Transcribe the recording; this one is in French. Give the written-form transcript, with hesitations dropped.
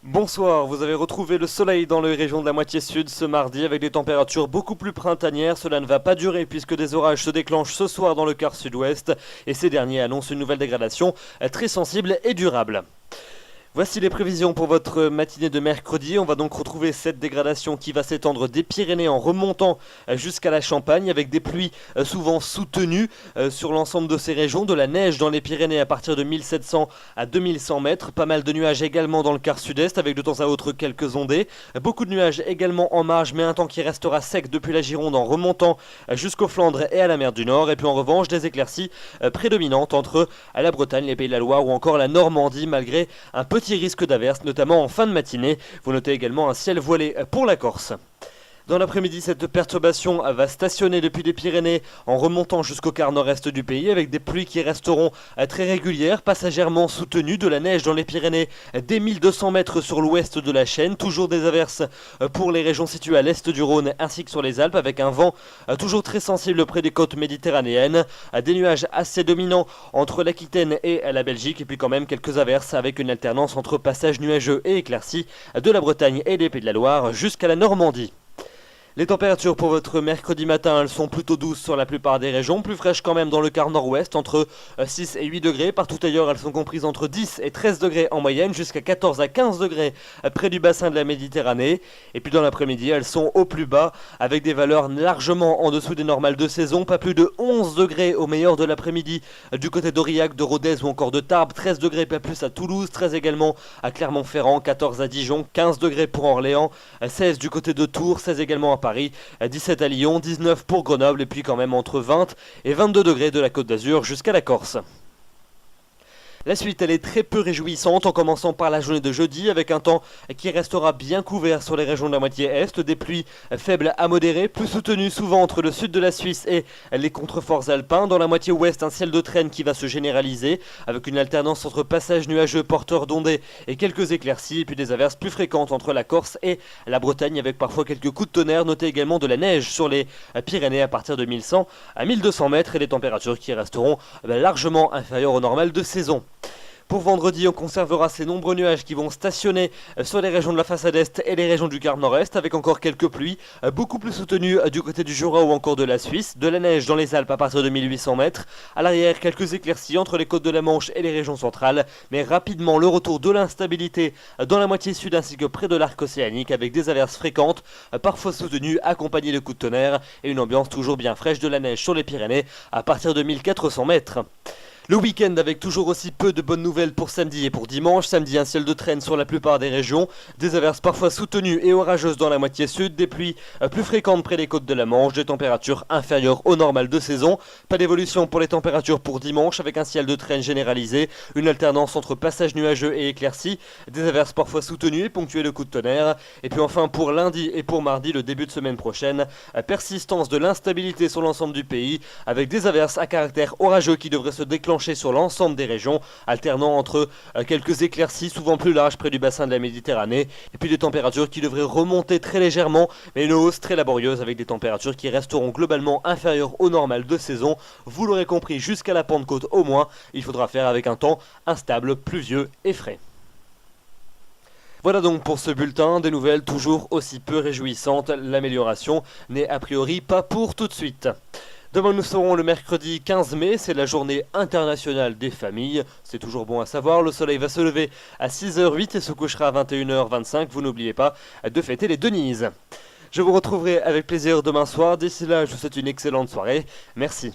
Bonsoir, vous avez retrouvé le soleil dans les régions de la moitié sud ce mardi avec des températures beaucoup plus printanières. Cela ne va pas durer puisque des orages se déclenchent ce soir dans le quart sud-ouest et ces derniers annoncent une nouvelle dégradation très sensible et durable. Voici les prévisions pour votre matinée de mercredi. On va donc retrouver cette dégradation qui va s'étendre des Pyrénées en remontant jusqu'à la Champagne avec des pluies souvent soutenues sur l'ensemble de ces régions. De la neige dans les Pyrénées à partir de 1700 à 2100 mètres. Pas mal de nuages également dans le quart sud-est avec de temps à autre quelques ondées. Beaucoup de nuages également en marge mais un temps qui restera sec depuis la Gironde en remontant jusqu'aux Flandres et à la mer du Nord. Et puis en revanche des éclaircies prédominantes entre la Bretagne, les Pays de la Loire ou encore la Normandie malgré un petit risque d'averse, notamment en fin de matinée. Vous notez également un ciel voilé pour la Corse. Dans l'après-midi, cette perturbation va stationner depuis les Pyrénées en remontant jusqu'au quart nord-est du pays avec des pluies qui resteront très régulières, passagèrement soutenues, de la neige dans les Pyrénées dès 1200 mètres sur l'ouest de la chaîne, toujours des averses pour les régions situées à l'est du Rhône ainsi que sur les Alpes avec un vent toujours très sensible près des côtes méditerranéennes, des nuages assez dominants entre l'Aquitaine et la Belgique et puis quand même quelques averses avec une alternance entre passages nuageux et éclaircis de la Bretagne et des Pays de la Loire jusqu'à la Normandie. Les températures pour votre mercredi matin, elles sont plutôt douces sur la plupart des régions, plus fraîches quand même dans le quart nord-ouest, entre 6 et 8 degrés. Partout ailleurs, elles sont comprises entre 10 et 13 degrés en moyenne, jusqu'à 14 à 15 degrés près du bassin de la Méditerranée. Et puis dans l'après-midi, elles sont au plus bas, avec des valeurs largement en dessous des normales de saison. Pas plus de 11 degrés au meilleur de l'après-midi du côté d'Aurillac, de Rodez ou encore de Tarbes. 13 degrés pas plus à Toulouse, 13 également à Clermont-Ferrand, 14 à Dijon, 15 degrés pour Orléans, 16 du côté de Tours, 16 également à Paris, 17 à Lyon, 19 pour Grenoble et puis quand même entre 20 et 22 degrés de la Côte d'Azur jusqu'à la Corse. La suite, elle est très peu réjouissante en commençant par la journée de jeudi avec un temps qui restera bien couvert sur les régions de la moitié est, des pluies faibles à modérées, plus soutenues souvent entre le sud de la Suisse et les contreforts alpins. Dans la moitié ouest, un ciel de traîne qui va se généraliser avec une alternance entre passages nuageux porteurs d'ondées et quelques éclaircies et puis des averses plus fréquentes entre la Corse et la Bretagne avec parfois quelques coups de tonnerre. Notez également de la neige sur les Pyrénées à partir de 1100 à 1200 mètres et des températures qui resteront largement inférieures au normal de saison. Pour vendredi, on conservera ces nombreux nuages qui vont stationner sur les régions de la façade est et les régions du quart nord-est avec encore quelques pluies, beaucoup plus soutenues du côté du Jura ou encore de la Suisse, de la neige dans les Alpes à partir de 1800 mètres, à l'arrière quelques éclaircies entre les côtes de la Manche et les régions centrales, mais rapidement le retour de l'instabilité dans la moitié sud ainsi que près de l'arc océanique avec des averses fréquentes, parfois soutenues, accompagnées de coups de tonnerre et une ambiance toujours bien fraîche de la neige sur les Pyrénées à partir de 1400 mètres. Le week-end avec toujours aussi peu de bonnes nouvelles pour samedi et pour dimanche. Samedi, un ciel de traîne sur la plupart des régions, des averses parfois soutenues et orageuses dans la moitié sud, des pluies plus fréquentes près des côtes de la Manche, des températures inférieures au normal de saison. Pas d'évolution pour les températures pour dimanche avec un ciel de traîne généralisé, une alternance entre passages nuageux et éclaircies, des averses parfois soutenues et ponctuées de coups de tonnerre. Et puis enfin pour lundi et pour mardi, le début de semaine prochaine, persistance de l'instabilité sur l'ensemble du pays avec des averses à caractère orageux qui devraient se déclencher sur l'ensemble des régions, alternant entre quelques éclaircies souvent plus larges près du bassin de la Méditerranée, et puis des températures qui devraient remonter très légèrement, mais une hausse très laborieuse avec des températures qui resteront globalement inférieures au normal de saison. Vous l'aurez compris, jusqu'à la Pentecôte au moins, il faudra faire avec un temps instable, pluvieux et frais. Voilà donc pour ce bulletin, des nouvelles toujours aussi peu réjouissantes. L'amélioration n'est a priori pas pour tout de suite. Demain nous serons le mercredi 15 mai, c'est la journée internationale des familles. C'est toujours bon à savoir, le soleil va se lever à 6h08 et se couchera à 21h25. Vous n'oubliez pas de fêter les Denises. Je vous retrouverai avec plaisir demain soir. D'ici là, je vous souhaite une excellente soirée. Merci.